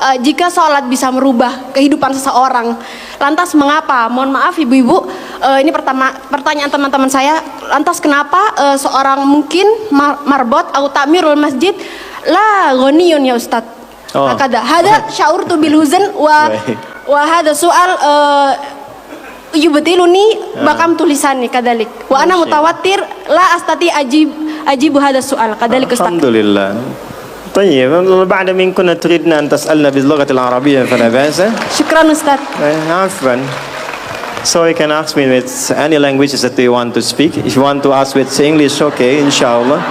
Jika sholat bisa merubah kehidupan seseorang, lantas mengapa? Mohon maaf ibu-ibu, ini pertanyaan teman-teman saya. Lantas kenapa seorang mungkin marbot atau takmirul masjid la ghaniyun ya Ustaz? Hakada hada sya'urtu bil huzn wa hada soal yubtiluni bakam tulisani kadalik wa ana mutawatir la astati ajibu hada soal kadalik Ustaz. Alhamdulillah. طيب بعد من كنا تريدنا أن تسألنا باللغة العربية فلا بأس. شكرا أستاذ. عفوا. So you can ask me with any languages that you want to speak. If you want to ask with English, okay, inshallah.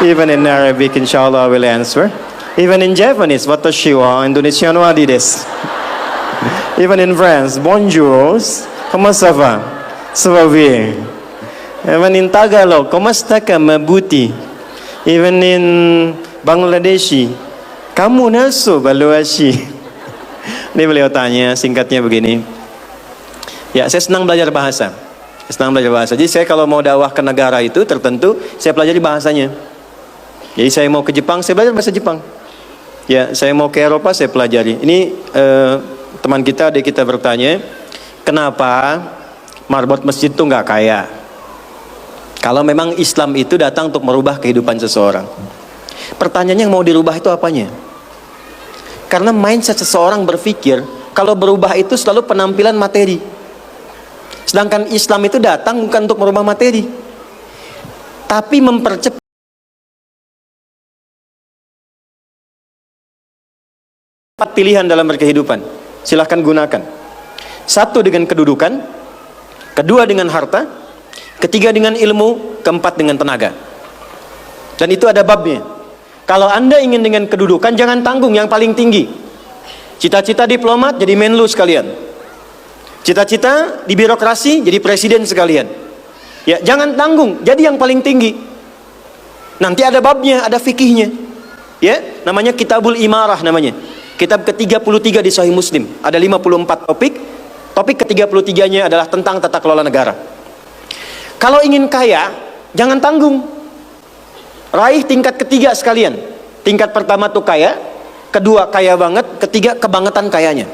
Even in Arabic, inshallah, I will answer. Even in Japanese, watashi wa Indonesian wa desu. Even in France, bonjour, comment ça va? Ça va bien. Even in Tagalog, komasta ka mabuti? Even in Bangladeshi, kamu naso baluashi. Ini beliau tanya, singkatnya begini. Ya, saya senang belajar bahasa. Jadi saya kalau mau dakwah ke negara itu tertentu, saya pelajari bahasanya. Jadi saya mau ke Jepang, saya belajar bahasa Jepang. Ya, saya mau ke Eropa, saya pelajari. Ini teman kita, adik kita bertanya, kenapa marbot masjid itu nggak kaya? Kalau memang Islam itu datang untuk merubah kehidupan seseorang. Pertanyaannya yang mau dirubah itu apanya? Karena mindset seseorang berpikir kalau berubah itu selalu penampilan materi. Sedangkan Islam itu datang bukan untuk merubah materi, tapi mempercepat pilihan dalam berkehidupan. Silahkan gunakan. Satu dengan kedudukan, kedua dengan harta, ketiga dengan ilmu, keempat dengan tenaga. Dan itu ada babnya. Kalau Anda ingin dengan kedudukan, jangan tanggung yang paling tinggi. Cita-cita diplomat jadi menlu sekalian. Cita-cita di birokrasi jadi presiden sekalian. Ya, jangan tanggung, jadi yang paling tinggi. Nanti ada babnya, ada fikihnya. Ya, namanya Kitabul Imarah namanya. Kitab ke-33 di Sahih Muslim. Ada 54 topik. Topik ke-33-nya adalah tentang tata kelola negara. Kalau ingin kaya, jangan tanggung. Raih tingkat ketiga sekalian. Tingkat pertama tuh kaya, kedua kaya banget, ketiga kebangetan kayanya.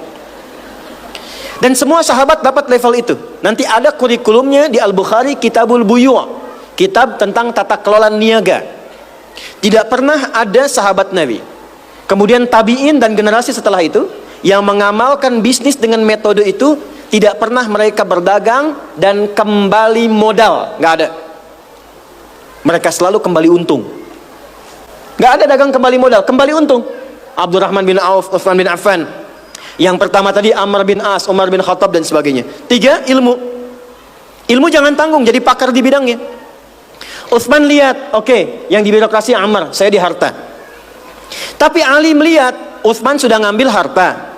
Dan semua sahabat dapat level itu. Nanti ada kurikulumnya di Al-Bukhari, Kitabul Buyu', kitab tentang tata kelola niaga. Tidak pernah ada sahabat Nabi, kemudian tabi'in dan generasi setelah itu yang mengamalkan bisnis dengan metode itu. Tidak pernah mereka berdagang dan kembali modal, nggak ada. Mereka selalu kembali untung. Nggak ada dagang kembali modal, kembali untung. Abdurrahman bin Auf, Utsman bin Affan. Yang pertama tadi Amr bin As, Umar bin Khattab dan sebagainya. Tiga, ilmu. Ilmu jangan tanggung, jadi pakar di bidangnya. Utsman lihat, oke, yang di birokrasi Amr, saya di harta. Tapi Ali melihat, Utsman sudah ngambil harta,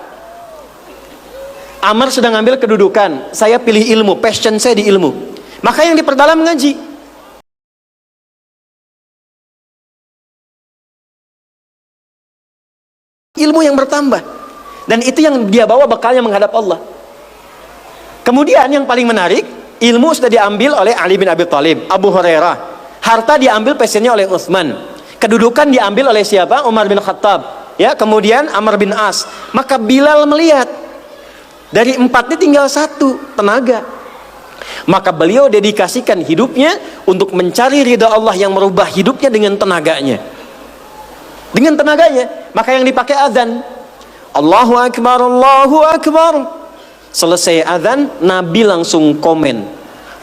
Amr sudah ngambil kedudukan, saya pilih ilmu, passion saya di ilmu. Maka yang diperdalam ngaji. Ilmu yang bertambah. Dan itu yang dia bawa bekalnya menghadap Allah. Kemudian yang paling menarik, ilmu sudah diambil oleh Ali bin Abi Thalib, Abu Hurairah. Harta diambil passionnya oleh Utsman. Kedudukan diambil oleh siapa? Umar bin Khattab. Ya, kemudian Amr bin As. Maka Bilal melihat, dari empat ini tinggal satu, tenaga. Maka beliau dedikasikan hidupnya untuk mencari ridha Allah yang merubah hidupnya dengan tenaganya. Dengan tenaganya. Maka yang dipakai azan. Allahu Akbar, Allahu Akbar. Selesai azan, Nabi langsung komen.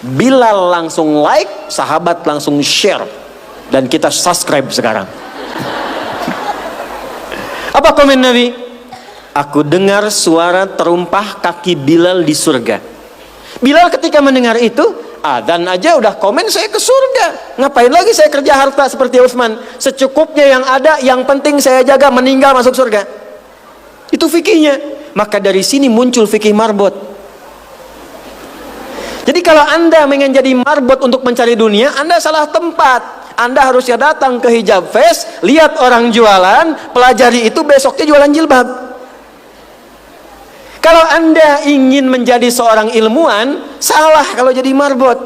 Bilal langsung like, sahabat langsung share. Dan kita subscribe sekarang. Apa komen Nabi? Aku dengar suara terumpah kaki Bilal di surga. Bilal ketika mendengar itu, adzan aja udah komen saya ke surga. Ngapain lagi saya kerja harta seperti Utsman? Secukupnya yang ada, yang penting saya jaga, meninggal masuk surga. Itu fikihnya. Maka dari sini muncul fikih marbot. Jadi kalau Anda ingin jadi marbot untuk mencari dunia, Anda salah tempat. Anda harusnya datang ke Hijab Fest, lihat orang jualan, pelajari itu, besoknya jualan jilbab. Kalau Anda ingin menjadi seorang ilmuwan, salah kalau jadi marbot.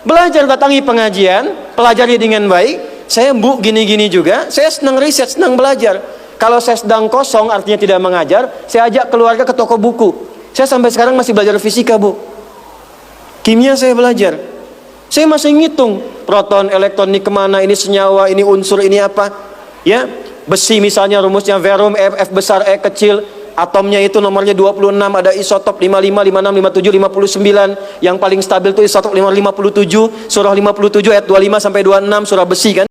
Belajar, datangi pengajian, pelajari dengan baik. Saya Bu gini-gini juga, saya senang riset, senang belajar. Kalau saya sedang kosong, artinya tidak mengajar, saya ajak keluarga ke toko buku. Saya sampai sekarang masih belajar fisika, Bu. Kimia saya belajar. Saya masih ngitung proton, elektron, ini kemana, ini senyawa, ini unsur, ini apa. Ya, besi misalnya rumusnya verum, F besar, E kecil. Atomnya itu nomornya 26, ada isotop 55, 56, 57, 59. Yang paling stabil itu isotop 57. Surah 57 ayat 25 sampai 26, surah besi kan.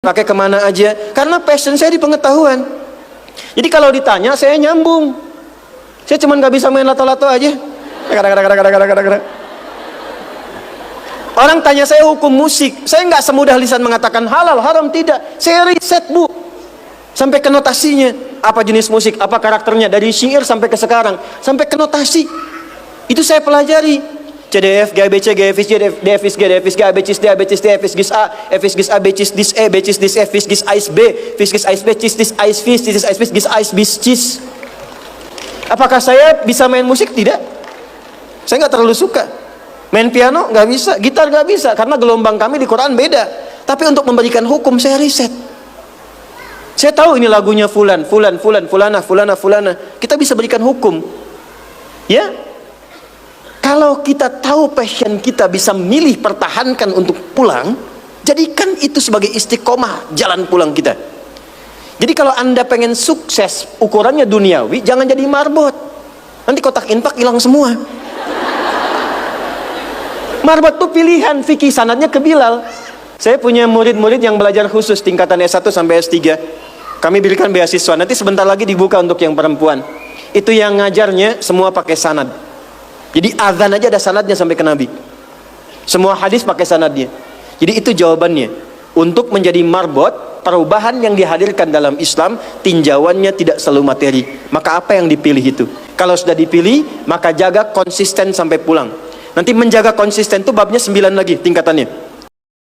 Pakai kemana aja, karena passion saya di pengetahuan. Jadi kalau ditanya, saya nyambung. Saya cuman nggak bisa main lato-lato aja. Orang tanya saya hukum musik, saya nggak semudah lisan mengatakan halal, haram, tidak. Saya riset, Bu, sampai ke notasinya. Apa jenis musik, apa karakternya, dari syair sampai ke sekarang, sampai ke notasi. Itu saya pelajari. CDF, GABC, GFIS, DFIS, G, DFIS, G, ABCIS, D, ABCIS, D, FIS, GIS A, FIS, GIS A, BCIS, DIS E, BCIS, DIS F, FIS, GIS AIS B, FIS, GIS AIS B, CIS, DIS AIS FIS, CIS, AIS FIS, GIS AIS BIS, CIS. Apakah saya bisa main musik? Tidak. Saya nggak terlalu suka. Main piano nggak bisa, gitar nggak bisa, karena gelombang kami di Quran beda. Tapi untuk memberikan hukum saya riset. Saya tahu ini lagunya fulan, fulan, fulan, fulana, fulana, fulana. Kita bisa berikan hukum. Ya. Kalau kita tahu passion kita, bisa milih, pertahankan untuk pulang, jadikan itu sebagai istiqomah jalan pulang kita. Jadi kalau Anda pengen sukses, ukurannya duniawi, jangan jadi marbot. Nanti kotak infak hilang semua. Marbot itu pilihan, fikih sanadnya ke Bilal. Saya punya murid-murid yang belajar khusus tingkatan S1 sampai S3. Kami berikan beasiswa, nanti sebentar lagi dibuka untuk yang perempuan. Itu yang ngajarnya semua pakai sanad. Jadi azan aja ada sanadnya sampai ke Nabi. Semua hadis pakai sanadnya. Jadi itu jawabannya. Untuk menjadi marbot, perubahan yang dihadirkan dalam Islam, tinjauannya tidak selalu materi. Maka apa yang dipilih itu? Kalau sudah dipilih, maka jaga konsisten sampai pulang. Nanti menjaga konsisten itu babnya 9 lagi tingkatannya.